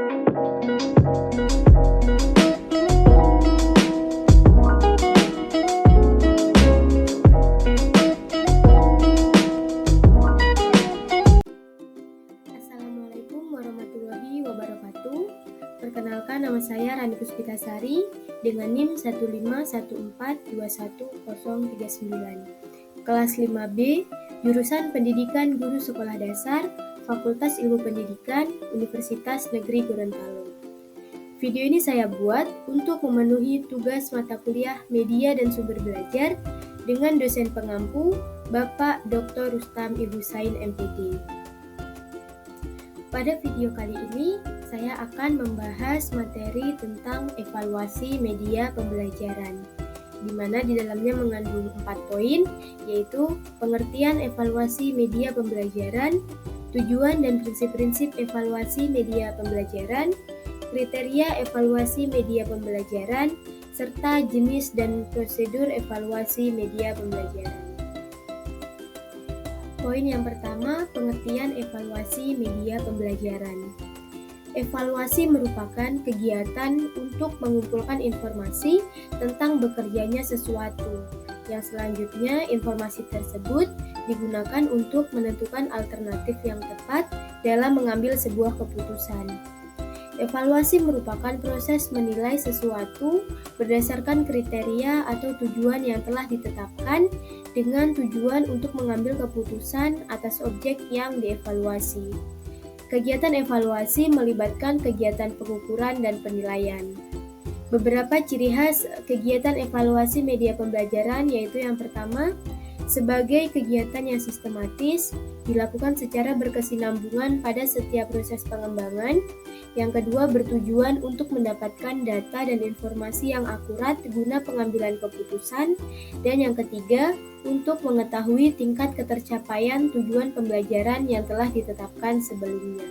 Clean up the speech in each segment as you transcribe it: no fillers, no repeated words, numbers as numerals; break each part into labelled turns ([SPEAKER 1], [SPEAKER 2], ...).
[SPEAKER 1] Assalamualaikum warahmatullahi wabarakatuh. Perkenalkan, nama saya Rani Puspitasari dengan NIM 151421039. Kelas 5B, jurusan Pendidikan Guru Sekolah Dasar, Fakultas Ilmu Pendidikan, Universitas Negeri Gorontalo. Video ini saya buat untuk memenuhi tugas mata kuliah Media dan Sumber Belajar dengan dosen pengampu Bapak Dr. Rustam Ihusain MPD. Pada video kali ini, saya akan membahas materi tentang evaluasi media pembelajaran, di mana di dalamnya mengandung 4 poin, yaitu pengertian evaluasi media pembelajaran, tujuan dan prinsip-prinsip evaluasi media pembelajaran, kriteria evaluasi media pembelajaran, serta jenis dan prosedur evaluasi media pembelajaran. Poin yang pertama, pengertian evaluasi media pembelajaran. Evaluasi merupakan kegiatan untuk mengumpulkan informasi tentang bekerjanya sesuatu, yang selanjutnya informasi tersebut digunakan untuk menentukan alternatif yang tepat dalam mengambil sebuah keputusan. Evaluasi merupakan proses menilai sesuatu berdasarkan kriteria atau tujuan yang telah ditetapkan dengan tujuan untuk mengambil keputusan atas objek yang dievaluasi. Kegiatan evaluasi melibatkan kegiatan pengukuran dan penilaian. Beberapa ciri khas kegiatan evaluasi media pembelajaran yaitu yang pertama, sebagai kegiatan yang sistematis, dilakukan secara berkesinambungan pada setiap proses pengembangan. Yang kedua, bertujuan untuk mendapatkan data dan informasi yang akurat guna pengambilan keputusan. Dan yang ketiga, untuk mengetahui tingkat ketercapaian tujuan pembelajaran yang telah ditetapkan sebelumnya.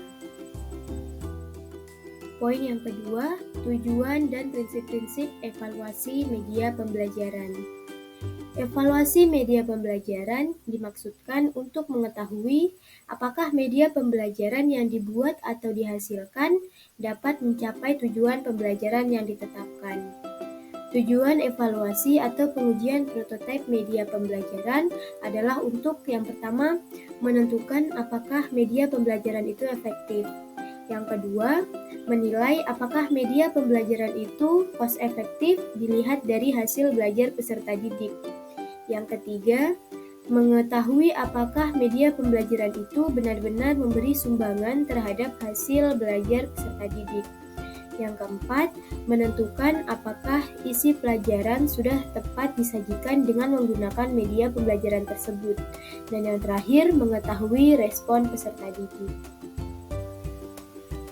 [SPEAKER 1] Poin yang kedua, tujuan dan prinsip-prinsip evaluasi media pembelajaran. Evaluasi media pembelajaran dimaksudkan untuk mengetahui apakah media pembelajaran yang dibuat atau dihasilkan dapat mencapai tujuan pembelajaran yang ditetapkan. Tujuan evaluasi atau pengujian prototipe media pembelajaran adalah untuk yang pertama, menentukan apakah media pembelajaran itu efektif. Yang kedua, menilai apakah media pembelajaran itu cost efektif dilihat dari hasil belajar peserta didik. Yang ketiga, mengetahui apakah media pembelajaran itu benar-benar memberi sumbangan terhadap hasil belajar peserta didik. Yang keempat, menentukan apakah isi pelajaran sudah tepat disajikan dengan menggunakan media pembelajaran tersebut. Dan yang terakhir, mengetahui respon peserta didik.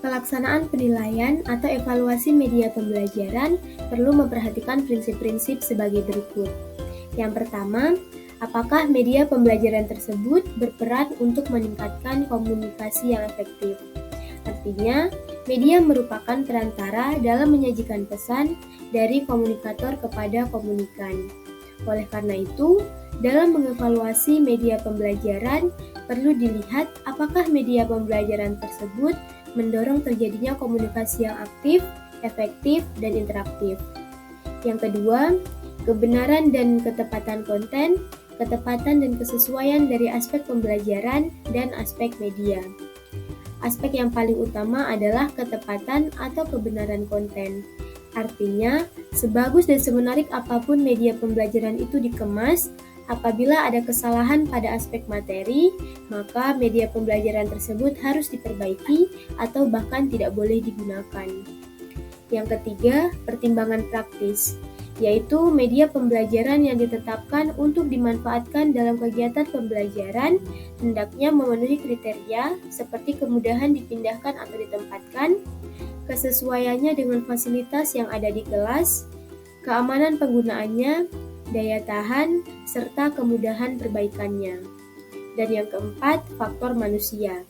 [SPEAKER 1] Pelaksanaan penilaian atau evaluasi media pembelajaran perlu memperhatikan prinsip-prinsip sebagai berikut. Yang pertama, apakah media pembelajaran tersebut berperan untuk meningkatkan komunikasi yang efektif? Artinya, media merupakan perantara dalam menyajikan pesan dari komunikator kepada komunikan. Oleh karena itu, dalam mengevaluasi media pembelajaran, perlu dilihat apakah media pembelajaran tersebut mendorong terjadinya komunikasi yang aktif, efektif, dan interaktif. Yang kedua, kebenaran dan ketepatan konten, ketepatan dan kesesuaian dari aspek pembelajaran dan aspek media. Aspek yang paling utama adalah ketepatan atau kebenaran konten. Artinya, sebagus dan semenarik apapun media pembelajaran itu dikemas, apabila ada kesalahan pada aspek materi, maka media pembelajaran tersebut harus diperbaiki atau bahkan tidak boleh digunakan. Yang ketiga, pertimbangan praktis, yaitu media pembelajaran yang ditetapkan untuk dimanfaatkan dalam kegiatan pembelajaran hendaknya memenuhi kriteria seperti kemudahan dipindahkan atau ditempatkan, kesesuaiannya dengan fasilitas yang ada di kelas, keamanan penggunaannya, daya tahan, serta kemudahan perbaikannya. Dan yang keempat, faktor manusia,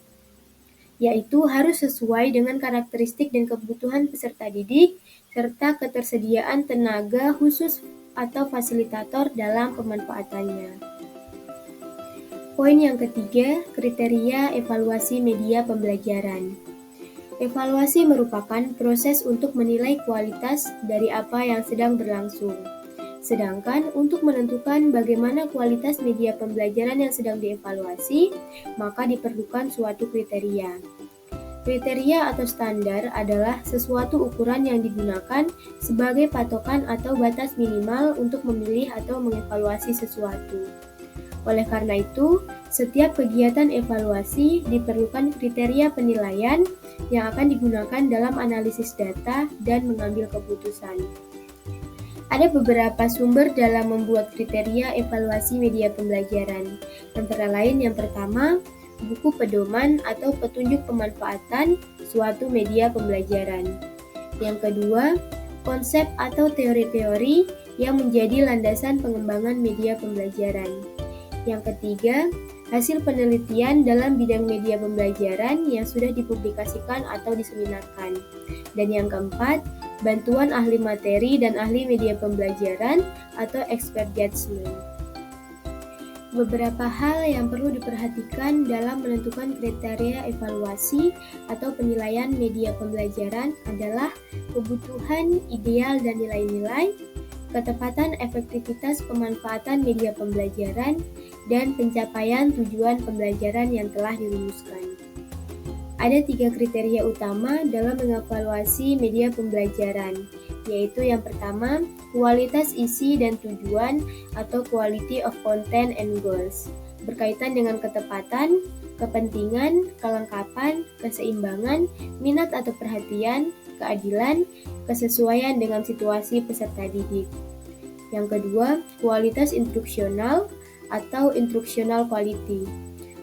[SPEAKER 1] yaitu harus sesuai dengan karakteristik dan kebutuhan peserta didik, serta ketersediaan tenaga khusus atau fasilitator dalam pemanfaatannya. Poin yang ketiga, kriteria evaluasi media pembelajaran. Evaluasi merupakan proses untuk menilai kualitas dari apa yang sedang berlangsung. Sedangkan untuk menentukan bagaimana kualitas media pembelajaran yang sedang dievaluasi, maka diperlukan suatu kriteria. Kriteria atau standar adalah sesuatu ukuran yang digunakan sebagai patokan atau batas minimal untuk memilih atau mengevaluasi sesuatu. Oleh karena itu, setiap kegiatan evaluasi diperlukan kriteria penilaian yang akan digunakan dalam analisis data dan mengambil keputusan. Ada beberapa sumber dalam membuat kriteria evaluasi media pembelajaran. Antara lain yang pertama, buku pedoman atau petunjuk pemanfaatan suatu media pembelajaran. Yang kedua, konsep atau teori-teori yang menjadi landasan pengembangan media pembelajaran. Yang ketiga, hasil penelitian dalam bidang media pembelajaran yang sudah dipublikasikan atau diseminarkan. Dan yang keempat, bantuan ahli materi dan ahli media pembelajaran atau expert judgment. Beberapa hal yang perlu diperhatikan dalam menentukan kriteria evaluasi atau penilaian media pembelajaran adalah kebutuhan ideal dan nilai-nilai, ketepatan efektivitas pemanfaatan media pembelajaran, dan pencapaian tujuan pembelajaran yang telah dirumuskan. Ada 3 kriteria utama dalam mengevaluasi media pembelajaran, yaitu yang pertama, kualitas isi dan tujuan atau quality of content and goals, berkaitan dengan ketepatan, kepentingan, kelengkapan, keseimbangan, minat atau perhatian, keadilan, kesesuaian dengan situasi peserta didik. Yang kedua, kualitas instruksional atau instructional quality,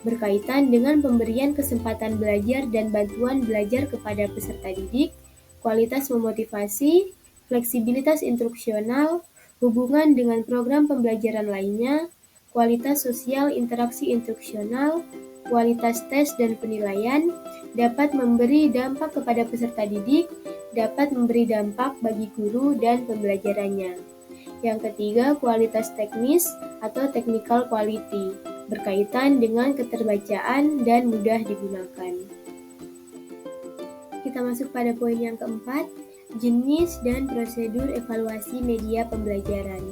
[SPEAKER 1] berkaitan dengan pemberian kesempatan belajar dan bantuan belajar kepada peserta didik, kualitas memotivasi, fleksibilitas instruksional, hubungan dengan program pembelajaran lainnya, kualitas sosial interaksi instruksional, kualitas tes dan penilaian, dapat memberi dampak kepada peserta didik, dapat memberi dampak bagi guru dan pembelajarannya. Yang ketiga, kualitas teknis atau technical quality, berkaitan dengan keterbacaan dan mudah digunakan. Kita masuk pada poin yang keempat, jenis dan prosedur evaluasi media pembelajaran.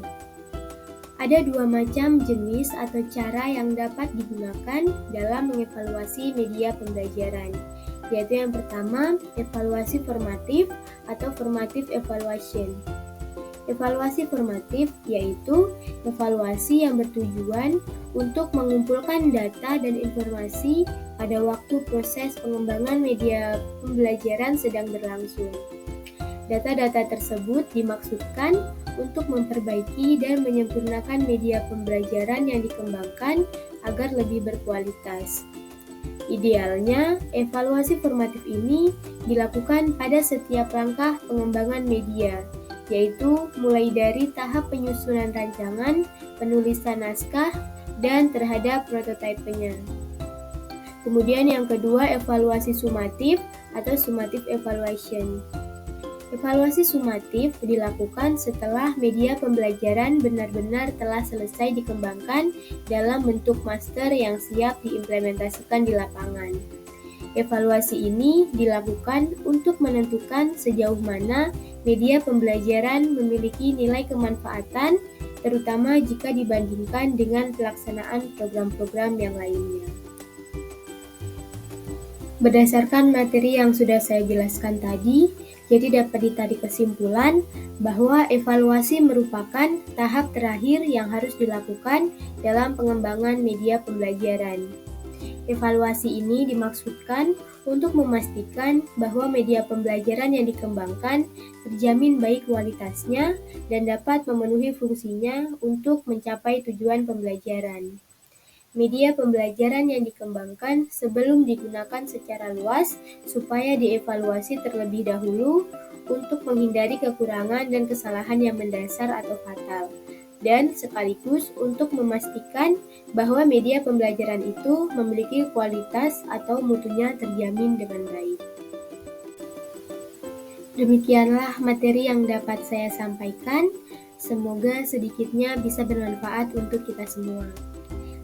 [SPEAKER 1] Ada 2 macam jenis atau cara yang dapat digunakan dalam mengevaluasi media pembelajaran, yaitu yang pertama, evaluasi formatif atau formative evaluation. Evaluasi formatif yaitu evaluasi yang bertujuan untuk mengumpulkan data dan informasi pada waktu proses pengembangan media pembelajaran sedang berlangsung. Data-data tersebut dimaksudkan untuk memperbaiki dan menyempurnakan media pembelajaran yang dikembangkan agar lebih berkualitas. Idealnya, evaluasi formatif ini dilakukan pada setiap langkah pengembangan media, yaitu mulai dari tahap penyusunan rancangan, penulisan naskah, dan terhadap prototipenya. Kemudian yang kedua, evaluasi sumatif atau summative evaluation. Evaluasi sumatif dilakukan setelah media pembelajaran benar-benar telah selesai dikembangkan dalam bentuk master yang siap diimplementasikan di lapangan. Evaluasi ini dilakukan untuk menentukan sejauh mana media pembelajaran memiliki nilai kemanfaatan, terutama jika dibandingkan dengan pelaksanaan program-program yang lainnya. Berdasarkan materi yang sudah saya jelaskan tadi, jadi dapat ditarik kesimpulan bahwa evaluasi merupakan tahap terakhir yang harus dilakukan dalam pengembangan media pembelajaran. Evaluasi ini dimaksudkan untuk memastikan bahwa media pembelajaran yang dikembangkan terjamin baik kualitasnya dan dapat memenuhi fungsinya untuk mencapai tujuan pembelajaran. Media pembelajaran yang dikembangkan sebelum digunakan secara luas supaya dievaluasi terlebih dahulu untuk menghindari kekurangan dan kesalahan yang mendasar atau fatal, dan sekaligus untuk memastikan bahwa media pembelajaran itu memiliki kualitas atau mutunya terjamin dengan baik. Demikianlah materi yang dapat saya sampaikan. Semoga sedikitnya bisa bermanfaat untuk kita semua.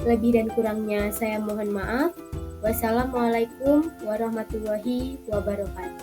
[SPEAKER 1] Lebih dan kurangnya saya mohon maaf. Wassalamualaikum warahmatullahi wabarakatuh.